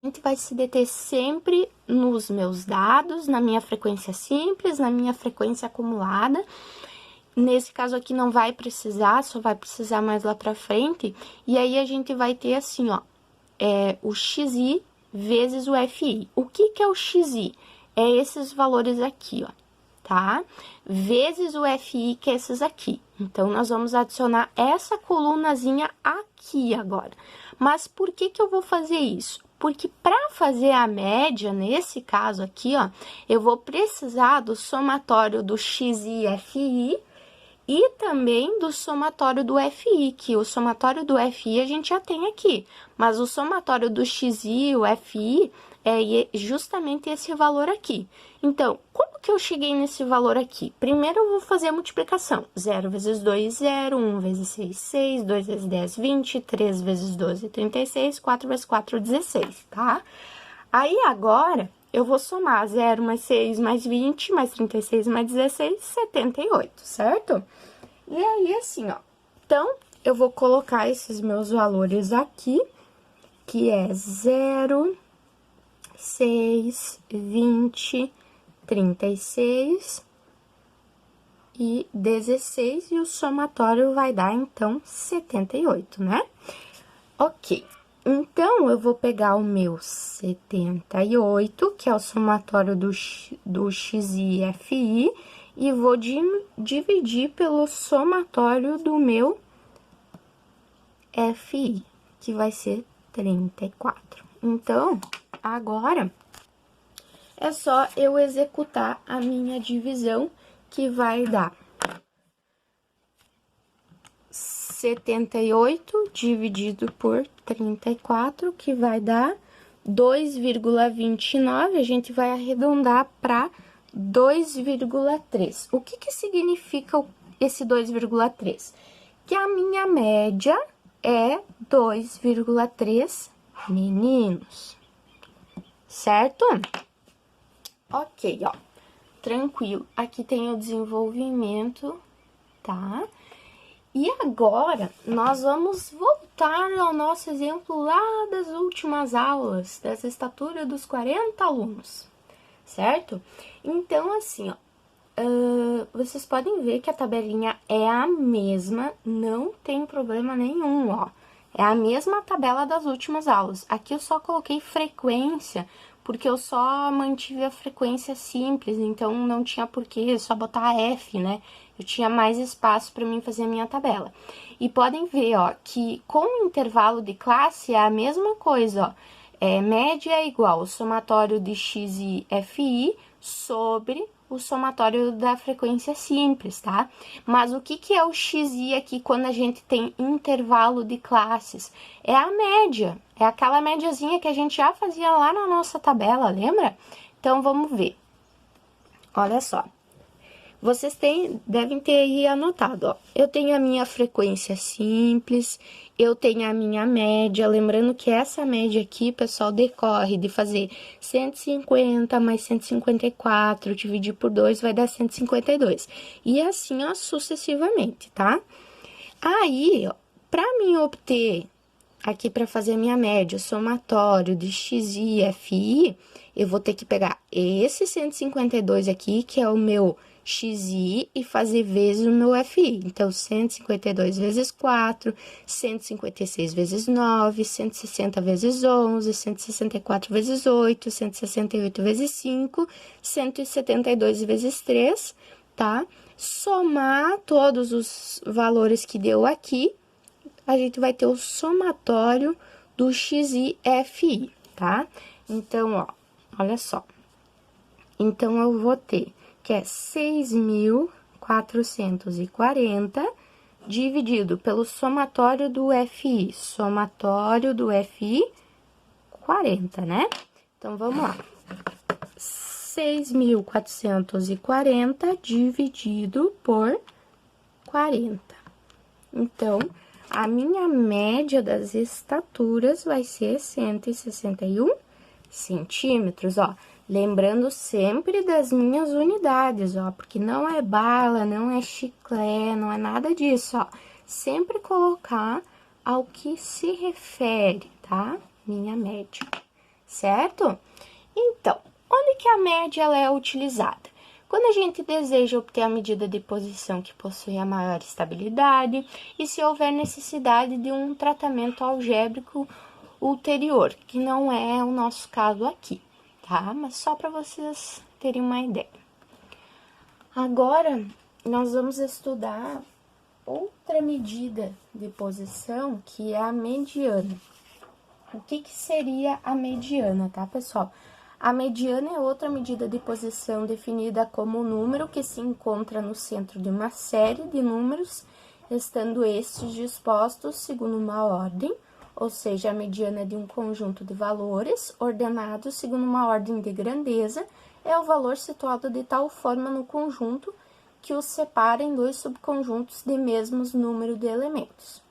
gente vai se deter sempre nos meus dados, na minha frequência simples, na minha frequência acumulada. Nesse caso aqui não vai precisar, só vai precisar mais lá pra frente. E aí, a gente vai ter assim, ó, o XI vezes o FI. O que que é o XI? É esses valores aqui, ó, tá? Vezes o FI, que é esses aqui. Então, nós vamos adicionar essa colunazinha aqui agora. Mas por que que eu vou fazer isso? Porque para fazer a média, nesse caso aqui, ó, eu vou precisar do somatório do XI e FI e também do somatório do FI, que o somatório do FI a gente já tem aqui, mas o somatório do XI e o FI é justamente esse valor aqui. Então, como que eu cheguei nesse valor aqui? Primeiro, eu vou fazer a multiplicação. 0 vezes 2, 0, 1 vezes 6, 6, 2 vezes 10, 20, 3 vezes 12, 36, 4 vezes 4, 16, tá? Aí, agora, eu vou somar 0 mais 6 mais 20, mais 36 mais 16, 78, certo? E aí, assim, ó, então, eu vou colocar esses meus valores aqui, que é 0, 6, 20, 36 e 16, e o somatório vai dar, então, 78, né? Ok, então, eu vou pegar o meu 78, que é o somatório do XI e FI, e vou dividir pelo somatório do meu FI, que vai ser 34. Então, agora, é só eu executar a minha divisão, que vai dar 78 dividido por 34, que vai dar 2,29, a gente vai arredondar para 2,3. O que que significa esse 2,3? Que a minha média é 2,3 meninos, certo? Ok, ó, tranquilo. Aqui tem o desenvolvimento, tá? E agora, nós vamos voltar ao nosso exemplo lá das últimas aulas, dessa estatura dos 40 alunos, certo? Então, assim, ó, vocês podem ver que a tabelinha é a mesma, não tem problema nenhum, ó. É a mesma tabela das últimas aulas. Aqui eu só coloquei frequência, porque eu só mantive a frequência simples, então não tinha porquê só botar F, né? Eu tinha mais espaço para mim fazer a minha tabela. E podem ver, ó, que com o intervalo de classe é a mesma coisa, ó. Média é igual ao somatório de x e FI sobre o somatório da frequência simples, tá? Mas o que que é o xi aqui quando a gente tem intervalo de classes? É a média, é aquela médiazinha que a gente já fazia lá na nossa tabela, lembra? Então, vamos ver. Olha só. Vocês devem ter aí anotado, ó. Eu tenho a minha frequência simples, eu tenho a minha média, lembrando que essa média aqui, pessoal, decorre de fazer 150 mais 154, dividir por 2, vai dar 152. E assim, ó, sucessivamente, tá? Aí, ó, pra mim obter, aqui pra fazer a minha média, o somatório de xi e fi, eu vou ter que pegar esse 152 aqui, que é o meu xi, e fazer vezes o meu fi. Então, 152 vezes 4, 156 vezes 9, 160 vezes 11, 164 vezes 8, 168 vezes 5, 172 vezes 3, tá? Somar todos os valores que deu aqui, a gente vai ter o somatório do xi e fi, tá? Então, ó, olha só. Então, eu vou ter que é 6.440 dividido pelo somatório do FI. Somatório do FI, 40, né? Então, vamos lá. 6.440 dividido por 40. Então, a minha média das estaturas vai ser 161 centímetros, ó. Lembrando sempre das minhas unidades, ó, porque não é bala, não é chiclete, não é nada disso, ó. Sempre colocar ao que se refere, tá? Minha média, certo? Então, onde que a média ela é utilizada? Quando a gente deseja obter a medida de posição que possui a maior estabilidade e se houver necessidade de um tratamento algébrico ulterior, que não é o nosso caso aqui, tá? Mas só para vocês terem uma ideia. Agora, nós vamos estudar outra medida de posição, que é a mediana. O que seria a mediana, tá, pessoal? A mediana é outra medida de posição definida como o número que se encontra no centro de uma série de números, estando estes dispostos segundo uma ordem, ou seja, a mediana de um conjunto de valores ordenados segundo uma ordem de grandeza, é o valor situado de tal forma no conjunto que os separa em dois subconjuntos de mesmos número de elementos.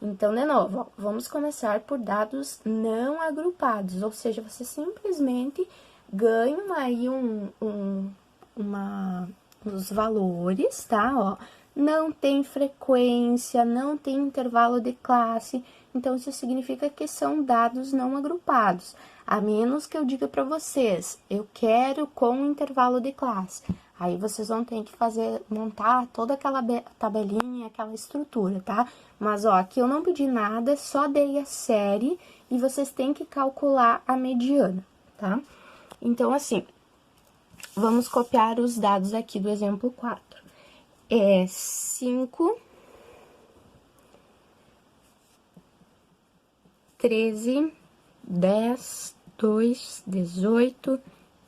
Então, de novo, ó, vamos começar por dados não agrupados, ou seja, você simplesmente ganha aí os valores, tá? Ó, não tem frequência, não tem intervalo de classe, então isso significa que são dados não agrupados. A menos que eu diga para vocês, eu quero com intervalo de classe. Aí vocês vão ter que montar toda aquela tabelinha, aquela estrutura, tá? Mas, ó, aqui eu não pedi nada, só dei a série e vocês têm que calcular a mediana, tá? Então, assim, vamos copiar os dados aqui do exemplo 4. É 5, 13, 10, 2, 18,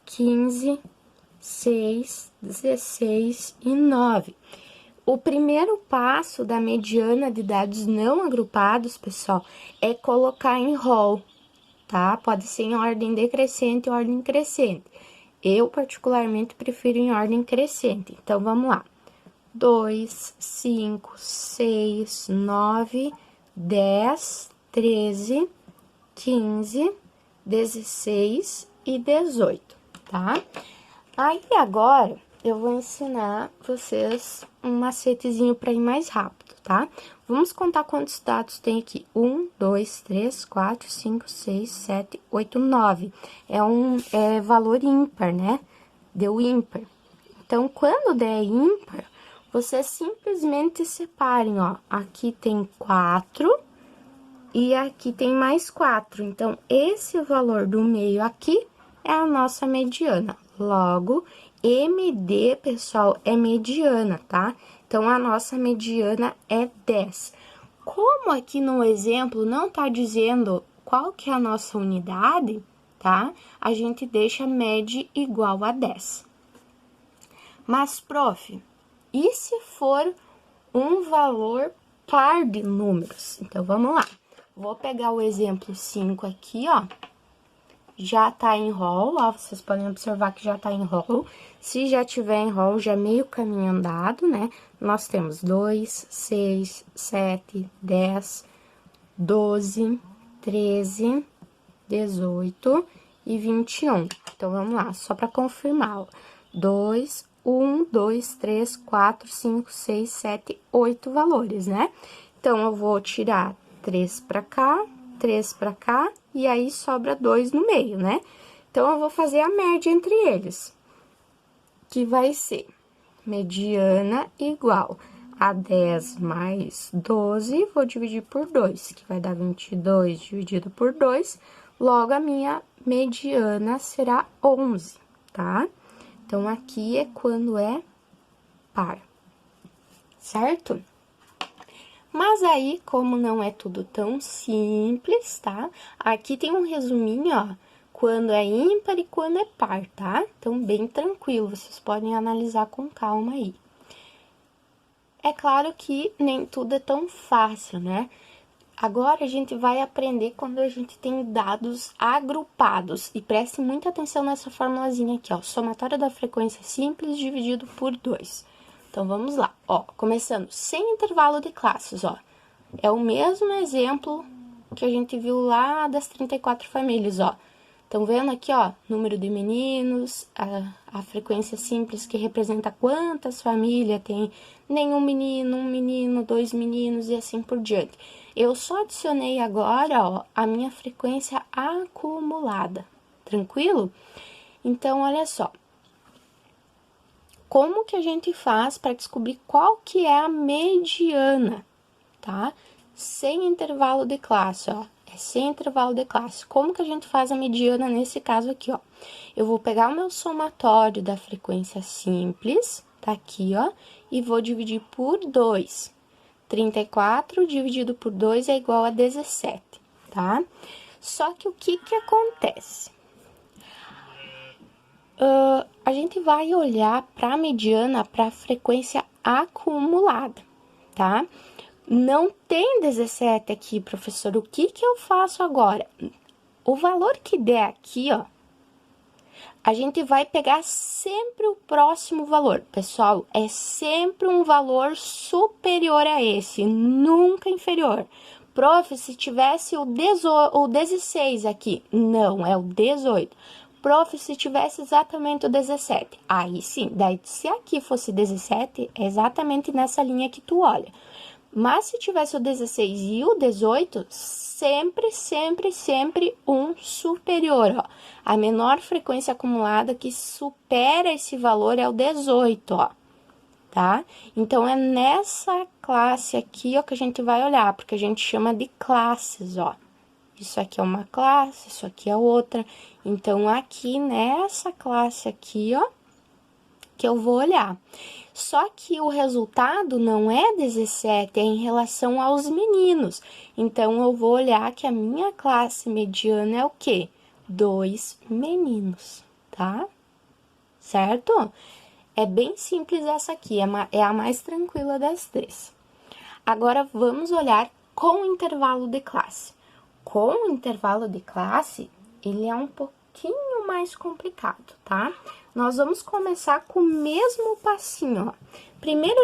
15, 6, 16 e 9. O primeiro passo da mediana de dados não agrupados, pessoal, é colocar em rol, tá? Pode ser em ordem decrescente ou ordem crescente. Eu, particularmente, prefiro em ordem crescente. Então, vamos lá. 2, 5, 6, 9, 10, 13, 15, 16 e 18, tá? Aí, agora, eu vou ensinar vocês um macetezinho para ir mais rápido, tá? Vamos contar quantos dados tem aqui. 1, 2, 3, 4, 5, 6, 7, 8, 9. É valor ímpar, né? Deu ímpar. Então, quando der ímpar, vocês simplesmente separem, ó. Aqui tem 4 e aqui tem mais 4. Então, esse valor do meio aqui é a nossa mediana. Logo, MD, pessoal, é mediana, tá? Então, a nossa mediana é 10. Como aqui no exemplo não tá dizendo qual que é a nossa unidade, tá? A gente deixa média igual a 10. Mas, prof, e se for um valor par de números? Então, vamos lá. Vou pegar o exemplo 5 aqui, ó. Já tá em rol, ó, vocês podem observar que já tá em rol. Se já tiver em rol, já é meio caminho andado, né? Nós temos 2, 6, 7, 10, 12, 13, 18 e 21. Então, vamos lá, só para confirmar, ó. 2, 1, 2, 3, 4, 5, 6, 7, 8 valores, né? Então, eu vou tirar 3 para cá, 3 para cá, e aí sobra 2 no meio, né? Então, eu vou fazer a média entre eles, que vai ser mediana igual a 10 mais 12, vou dividir por 2, que vai dar 22 dividido por 2, logo a minha mediana será 11, tá? Então, aqui é quando é par, certo? Mas aí, como não é tudo tão simples, tá? Aqui tem um resuminho, ó, quando é ímpar e quando é par, tá? Então, bem tranquilo, vocês podem analisar com calma aí. É claro que nem tudo é tão fácil, né? Agora, a gente vai aprender quando a gente tem dados agrupados. E preste muita atenção nessa formulazinha aqui, ó. Somatório da frequência simples dividido por 2. Então, vamos lá, ó, começando sem intervalo de classes, ó. É o mesmo exemplo que a gente viu lá das 34 famílias, ó. Estão vendo aqui, ó, número de meninos, a frequência simples que representa quantas famílias tem, nenhum menino, um menino, 2 meninos e assim por diante. Eu só adicionei agora, ó, a minha frequência acumulada, tranquilo? Então, olha só. Como que a gente faz para descobrir qual que é a mediana, tá? Sem intervalo de classe, ó. É sem intervalo de classe. Como que a gente faz a mediana nesse caso aqui, ó? Eu vou pegar o meu somatório da frequência simples, tá aqui, ó, e vou dividir por 2. 34 dividido por 2 é igual a 17, tá? Só que o que que acontece? A gente vai olhar para a mediana, para a frequência acumulada, tá? Não tem 17 aqui, professor. O que que eu faço agora? O valor que der aqui, ó, a gente vai pegar sempre o próximo valor. Pessoal, é sempre um valor superior a esse, nunca inferior. Prof, se tivesse o 16 aqui, não, é o 18. Prof, se tivesse exatamente o 17, aí sim, daí se aqui fosse 17, é exatamente nessa linha que tu olha. Mas se tivesse o 16 e o 18, sempre, sempre, sempre um superior, ó. A menor frequência acumulada que supera esse valor é o 18, ó, tá? Então, é nessa classe aqui, ó, que a gente vai olhar, porque a gente chama de classes, ó. Isso aqui é uma classe, isso aqui é outra. Então, aqui nessa classe aqui, ó, que eu vou olhar. Só que o resultado não é 17, é em relação aos meninos. Então, eu vou olhar que a minha classe mediana é o quê? 2 meninos, tá? Certo? É bem simples essa aqui, é a mais tranquila das três. Agora, vamos olhar com o intervalo de classe. Com o intervalo de classe, ele é um pouquinho mais complicado, tá? Nós vamos começar com o mesmo passinho, ó. Primeiro,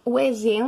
o exemplo